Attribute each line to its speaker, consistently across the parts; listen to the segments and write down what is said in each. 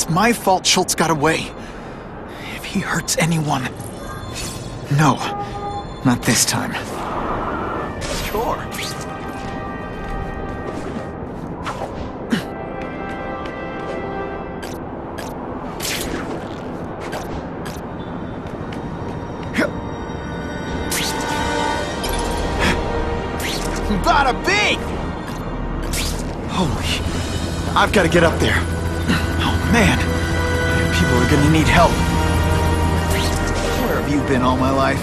Speaker 1: It's my fault Schultz got away. If he hurts anyone... No, not this time.
Speaker 2: Sure.
Speaker 1: Bada bing! Holy... I've got to get up there. Oh, man. People are gonna need help. Where have you been all my life?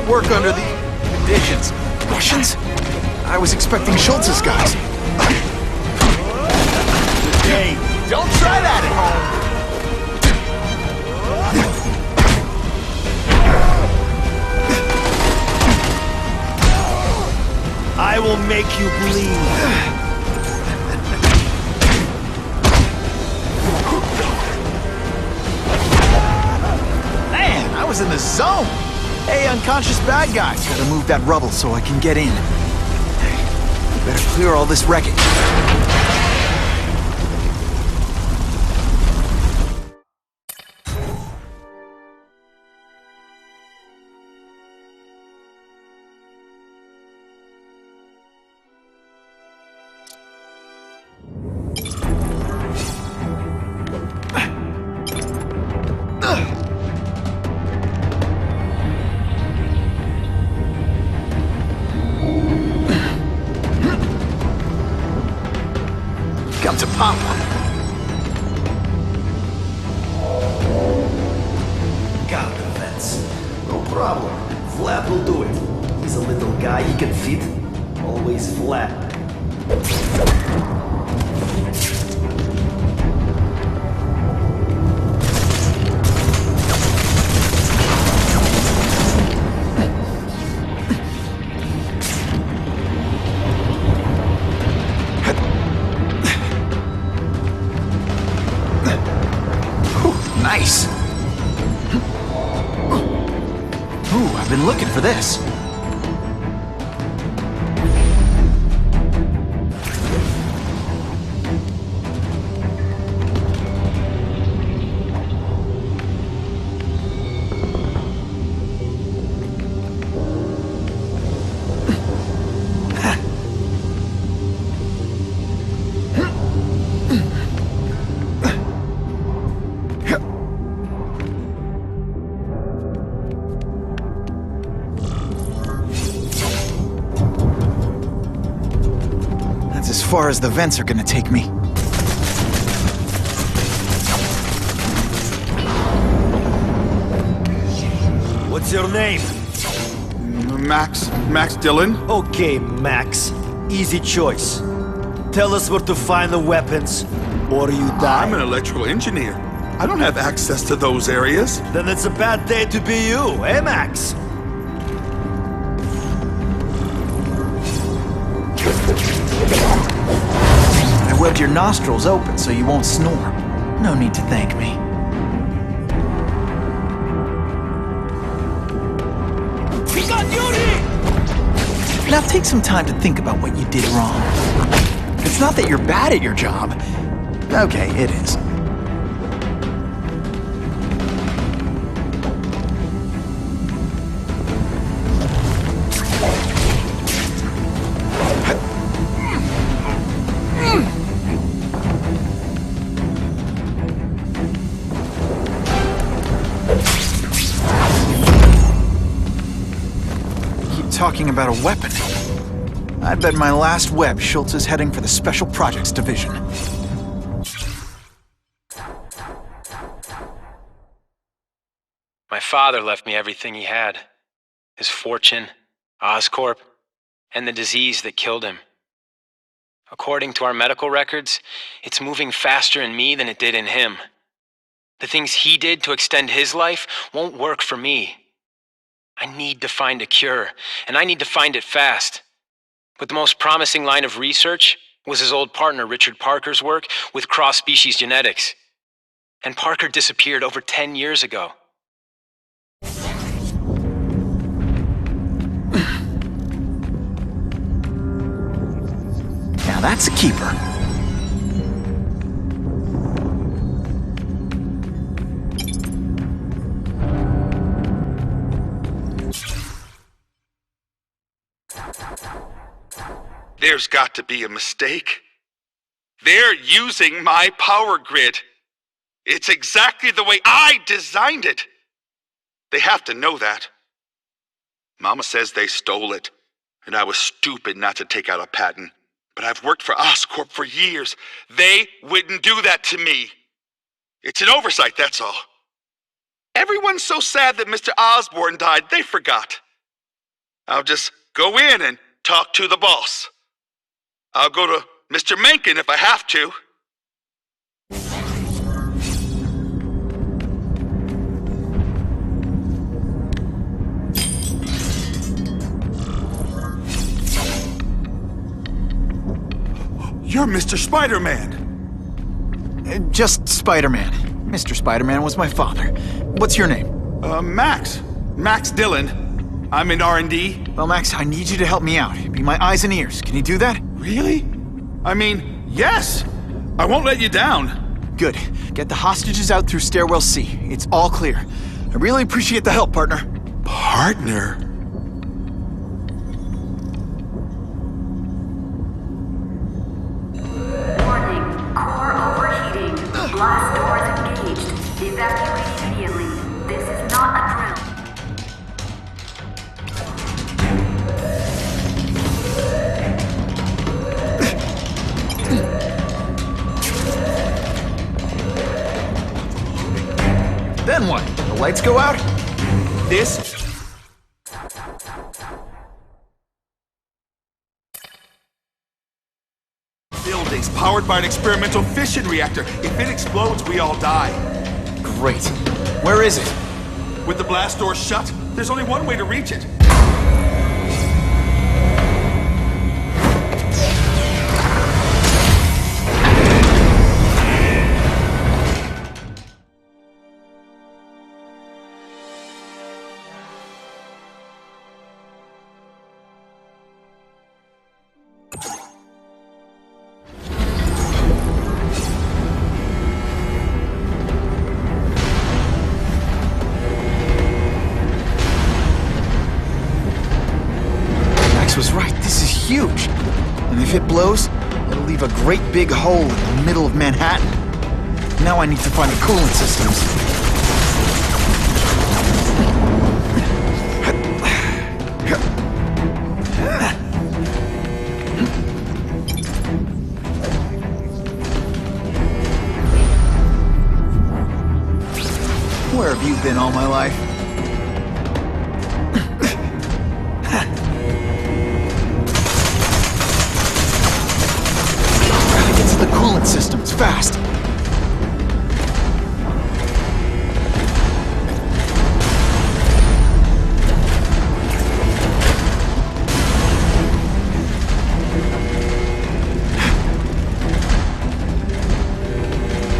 Speaker 1: Work under the conditions. Russians? I was expecting Schultz's guys.
Speaker 2: Hey, don't try that at home. I will make you bleed.
Speaker 1: Man, I was in the zone. Hey, unconscious bad guy. Gotta move that rubble so I can get in. Hey, better clear all this wreckage. To Papa.
Speaker 3: Got the fence. No problem. Flap will do it. He's a little guy, he can fit. Always Flap.
Speaker 1: Nice. Ooh, I've been looking for this. As far as the vents are gonna take me.
Speaker 2: What's your name?
Speaker 4: Max Dillon?
Speaker 2: Okay, Max. Easy choice. Tell us where to find the weapons, or you die.
Speaker 4: I'm an electrical engineer. I don't have access to those areas.
Speaker 2: Then it's a bad day to be you, eh, Max?
Speaker 1: I webbed your nostrils open so you won't snore. No need to thank me.
Speaker 2: We got duty!
Speaker 1: Now take some time to think about what you did wrong. It's not that you're bad at your job. Okay, it is. Talking about a weapon. I'd bet my last web Schultz is heading for the Special Projects Division.
Speaker 5: My father left me everything he had. His fortune, Oscorp, and the disease that killed him. According to our medical records, it's moving faster in me than it did in him. The things he did to extend his life won't work for me. I need to find a cure, and I need to find it fast. But the most promising line of research was his old partner Richard Parker's work with cross-species genetics. And Parker disappeared over 10 years ago.
Speaker 1: Now that's a keeper.
Speaker 4: There's got to be a mistake. They're using my power grid. It's exactly the way I designed it. They have to know that. Mama says they stole it, and I was stupid not to take out a patent. But I've worked for Oscorp for years. They wouldn't do that to me. It's an oversight, that's all. Everyone's so sad that Mr. Osborn died, they forgot. I'll just go in and talk to the boss. I'll go to Mr. Mencken if I have to. You're Mr. Spider-Man.
Speaker 1: Just Spider-Man. Mr. Spider-Man was my father. What's your name?
Speaker 4: Max. Max Dillon. I'm in R&D.
Speaker 1: Well, Max, I need you to help me out. Be my eyes and ears. Can you do that?
Speaker 4: Really? I mean, yes. I won't let you down.
Speaker 1: Good. Get the hostages out through stairwell C. It's all clear. I really appreciate the help, partner.
Speaker 4: Partner?
Speaker 6: Warning. Core overheating. Blast doors engaged. Evacuate immediately. This is not a drill.
Speaker 1: Then what? The lights go out?
Speaker 4: This? Building's powered by an experimental fission reactor. If it explodes, we all die.
Speaker 1: Great. Where is it?
Speaker 4: With the blast doors shut, there's only one way to reach it.
Speaker 1: Was right. This is huge. And if it blows, it'll leave a great big hole in the middle of Manhattan. Now I need to find the coolant systems. Where have you been all my life? The coolant systems, fast!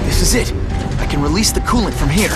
Speaker 1: This is it. I can release the coolant from here.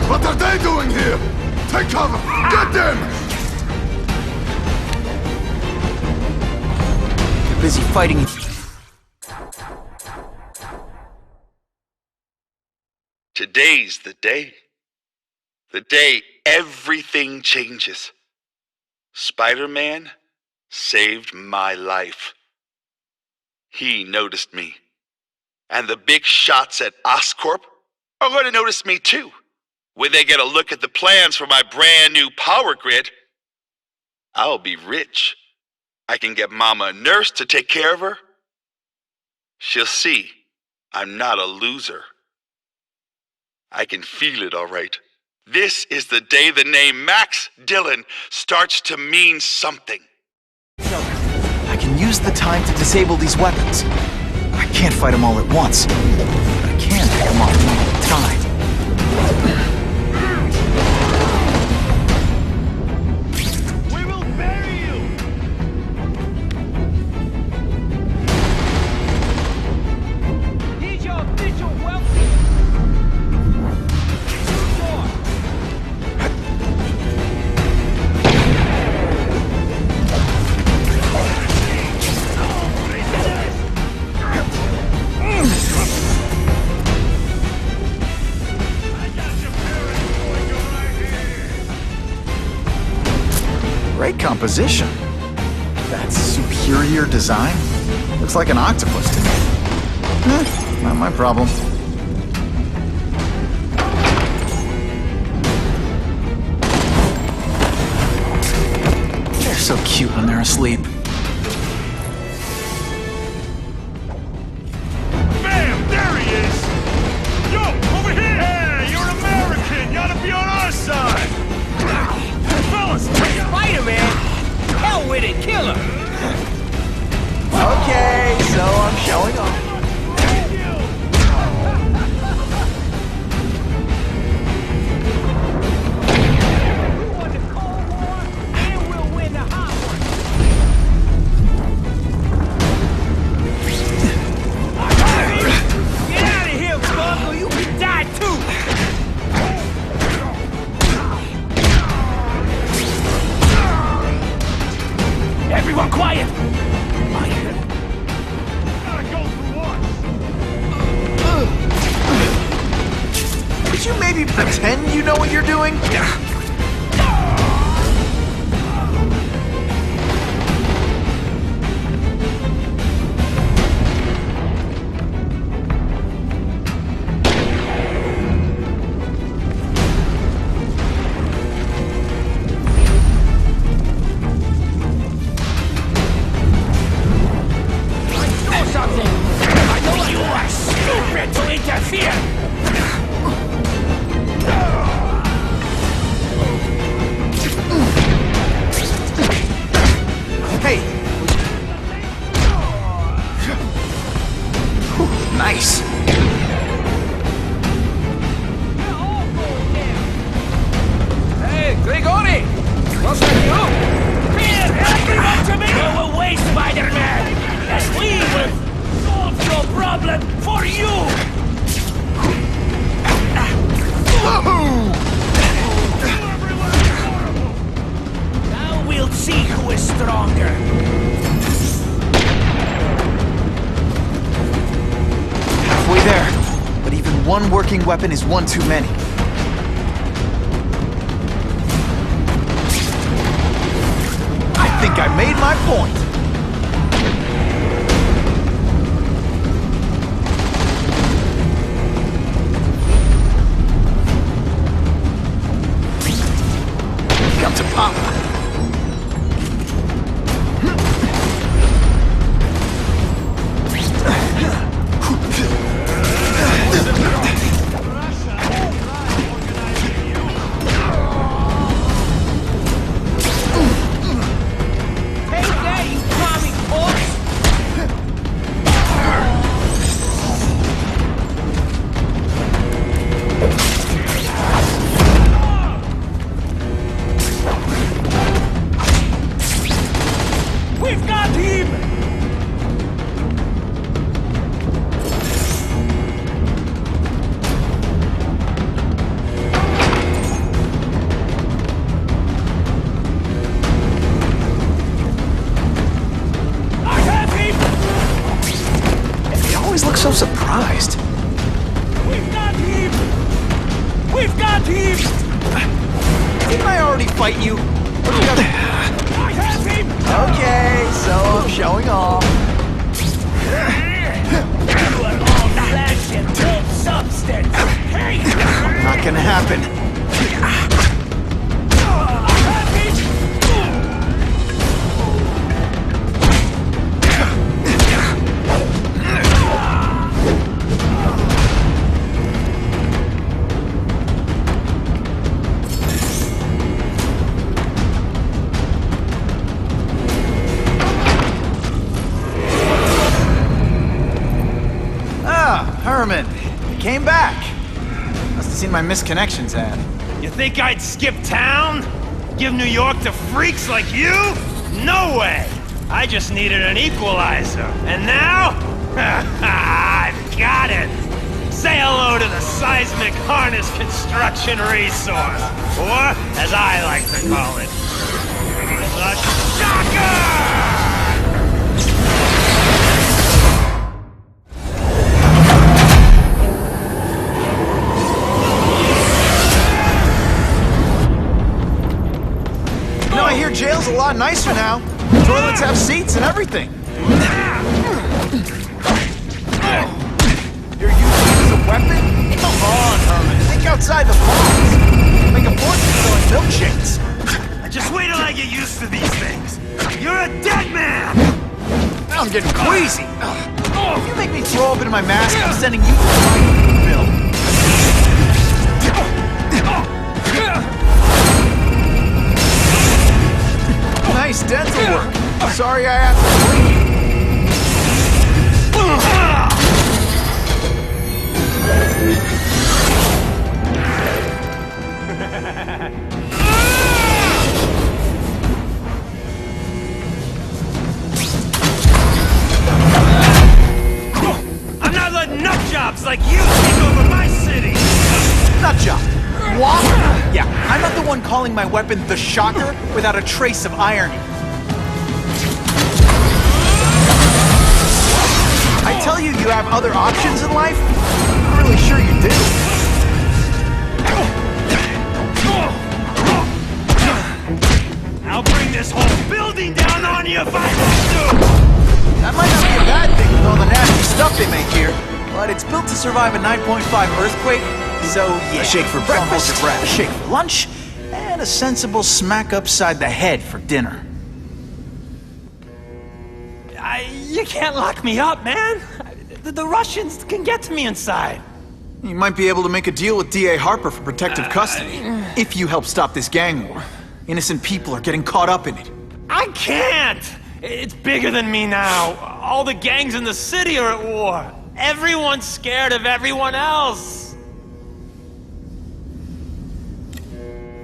Speaker 4: What are they doing here? Take cover! Get them!
Speaker 1: They're busy fighting.
Speaker 4: Today's the day. The day everything changes. Spider-Man saved my life. He noticed me. And the big shots at Oscorp are going to notice me too. When they get a look at the plans for my brand new power grid, I'll be rich. I can get Mama a nurse to take care of her. She'll see I'm not a loser. I can feel it all right. This is the day the name Max Dillon starts to mean something.
Speaker 1: I can use the time to disable these weapons. I can't fight them all at once, but I can pick them off one at a time.
Speaker 2: We will bury you! Here's your official welcome.
Speaker 1: Great composition. That's superior design. Looks like an octopus to me. Not my problem. They're so cute when they're asleep.
Speaker 7: Bam! There he is! Yo, over here! Hey, you're an American! You ought to be on our side! Fellas,
Speaker 2: Spider-Man? Hell with it, kill him!
Speaker 1: Okay, so I'm showing off.
Speaker 2: We won the Cold War, and we'll win the hot one. Get out of here, Bug, or you can die too! Everyone quiet!
Speaker 7: gotta go through us!
Speaker 1: Could you maybe pretend you know what you're doing? Hey! Nice!
Speaker 2: Hey, Grigori! What's with you? Fear everyone to me! Go away, Spider-Man! As we will solve your problem for you! Now we'll see who is stronger.
Speaker 1: Halfway there. But even one working weapon is one too many. I think I made my point. Come to Papa.
Speaker 2: Take that, you
Speaker 1: Didn't I already fight you?
Speaker 2: I have him!
Speaker 1: Okay, so I'm showing off.
Speaker 2: You are all flesh and no substance! Hey!
Speaker 1: Not gonna happen. Herman, you came back. Must have seen my misconnections ad.
Speaker 7: You think I'd skip town? Give New York to freaks like you? No way! I just needed an equalizer. And now? I've got it! Say hello to the seismic harness construction resource. Or, as I like to call it, the shocker!
Speaker 1: I hear jail's a lot nicer now. Toilets have seats and everything. You're using it as a weapon? Come on, Herman. Think outside the box. Make a fortune selling milkshakes.
Speaker 7: Just wait till I get used to these things. You're a dead man!
Speaker 1: Now I'm getting queasy. If you make me throw up into my mask, I'm sending you to the bill. Nice dental work. Sorry I have to bleed.
Speaker 7: I'm not letting nut jobs like you take over my city!
Speaker 1: Nut job. What? Yeah, I'm not the one calling my weapon the Shocker without a trace of irony. I tell you you have other options in life? I'm really sure you do.
Speaker 7: I'll bring this whole building down on you if I have to!
Speaker 1: That might not be a bad thing with all the nasty stuff they make here, but it's built to survive a 9.5 earthquake. So, yeah, a shake for breakfast, a shake for lunch, and a sensible smack upside the head for dinner.
Speaker 7: You can't lock me up, man! The Russians can get to me inside.
Speaker 1: You might be able to make a deal with D.A. Harper for protective custody, if you help stop this gang war. Innocent people are getting caught up in it.
Speaker 7: I can't! It's bigger than me now. All the gangs in the city are at war. Everyone's scared of everyone else.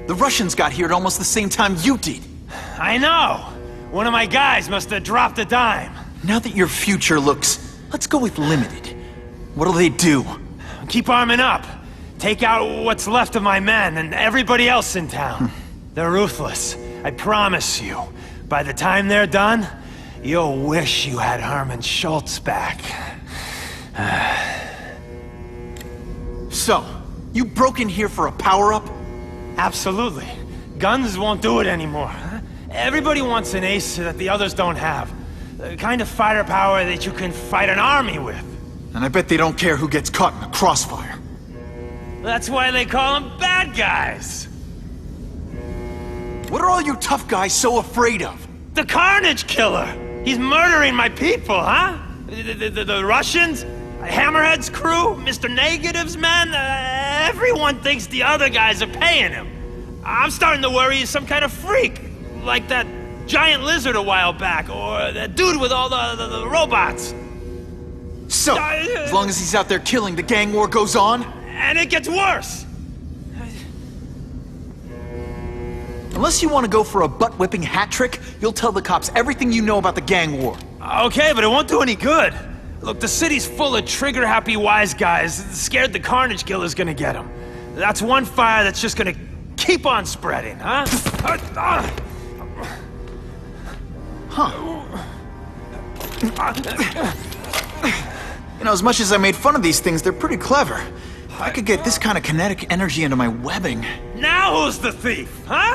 Speaker 1: The Russians got here at almost the same time you did.
Speaker 7: I know. One of my guys must have dropped a dime.
Speaker 1: Now that your future looks, let's go with limited. What'll they do?
Speaker 7: Keep arming up. Take out what's left of my men and everybody else in town. They're ruthless. I promise you. By the time they're done, you'll wish you had Herman Schultz back.
Speaker 1: So, you broke in here for a power-up?
Speaker 7: Absolutely. Guns won't do it anymore. Everybody wants an ace that the others don't have. The kind of firepower that you can fight an army with.
Speaker 1: And I bet they don't care who gets caught in a crossfire.
Speaker 7: That's why they call them bad guys.
Speaker 1: What are all you tough guys so afraid of?
Speaker 7: The Carnage Killer! He's murdering my people, huh? The Russians? Hammerhead's crew? Mr. Negative's men? Everyone thinks the other guys are paying him. I'm starting to worry he's some kind of freak. Like that giant lizard a while back, or that dude with all the robots.
Speaker 1: So, as long as he's out there killing, the gang war goes on?
Speaker 7: And it gets worse!
Speaker 1: Unless you want to go for a butt-whipping hat trick, you'll tell the cops everything you know about the gang war.
Speaker 7: Okay, but it won't do any good. Look, the city's full of trigger-happy wise guys, scared the Carnage Killer's gonna get them. That's one fire that's just gonna keep on spreading, huh? You
Speaker 1: know, as much as I made fun of these things, they're pretty clever. I could get this kind of kinetic energy into my webbing.
Speaker 7: Now who's the thief, huh?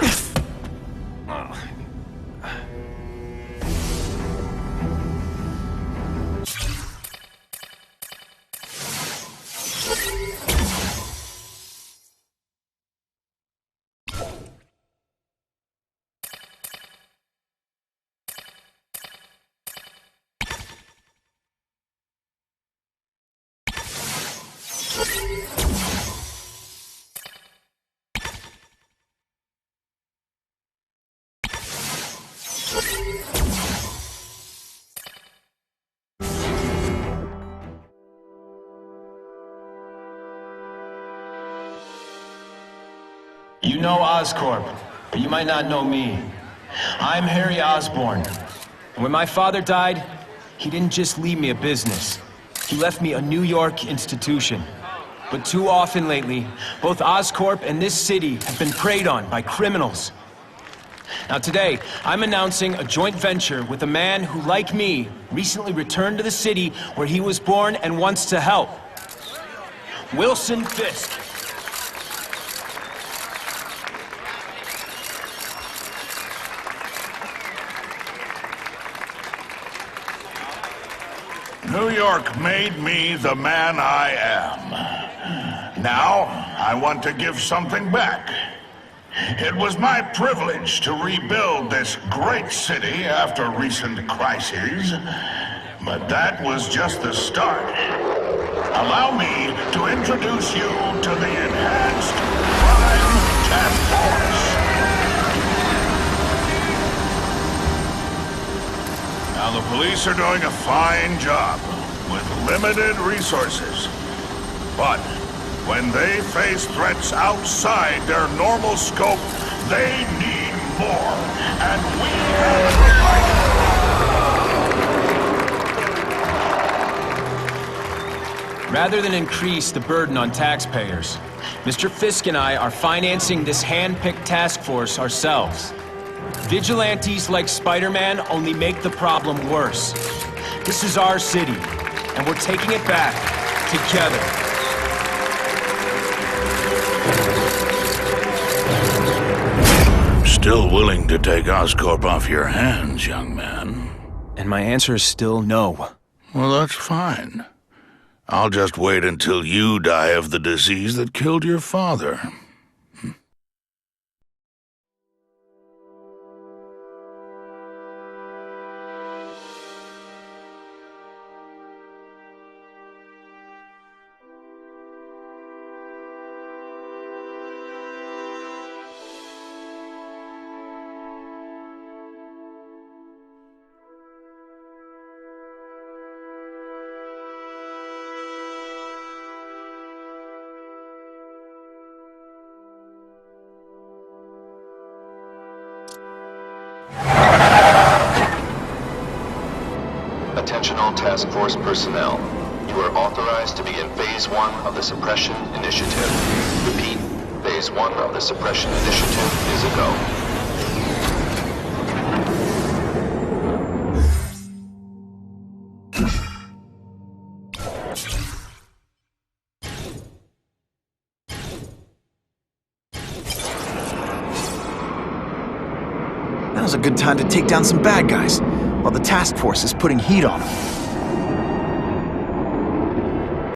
Speaker 8: You know Oscorp, but you might not know me. I'm Harry Osborn.
Speaker 5: And when my father died, he didn't just leave me a business. He left me a New York institution. But too often lately, both Oscorp and this city have been preyed on by criminals. Now today, I'm announcing a joint venture with a man who, like me, recently returned to the city where he was born and wants to help. Wilson Fisk.
Speaker 9: New York made me the man I am. Now, I want to give something back. It was my privilege to rebuild this great city after recent crises, but that was just the start. Allow me to introduce you to the Enhanced Crime Task Force. Now, the police are doing a fine job with limited resources. But when they face threats outside their normal scope, they need more. And we have provided.
Speaker 5: Rather than increase the burden on taxpayers, Mr. Fisk and I are financing this hand-picked task force ourselves. Vigilantes like Spider-Man only make the problem worse. This is our city, and we're taking it back together.
Speaker 9: Still willing to take Oscorp off your hands, young man?
Speaker 5: And my answer is still no.
Speaker 9: Well, that's fine. I'll just wait until you die of the disease that killed your father.
Speaker 10: Attention all task force personnel. You are authorized to begin Phase 1 of the Suppression Initiative. Repeat, Phase 1 of the Suppression Initiative is a go.
Speaker 1: Now's a good time to take down some bad guys, while the task force is putting heat on them.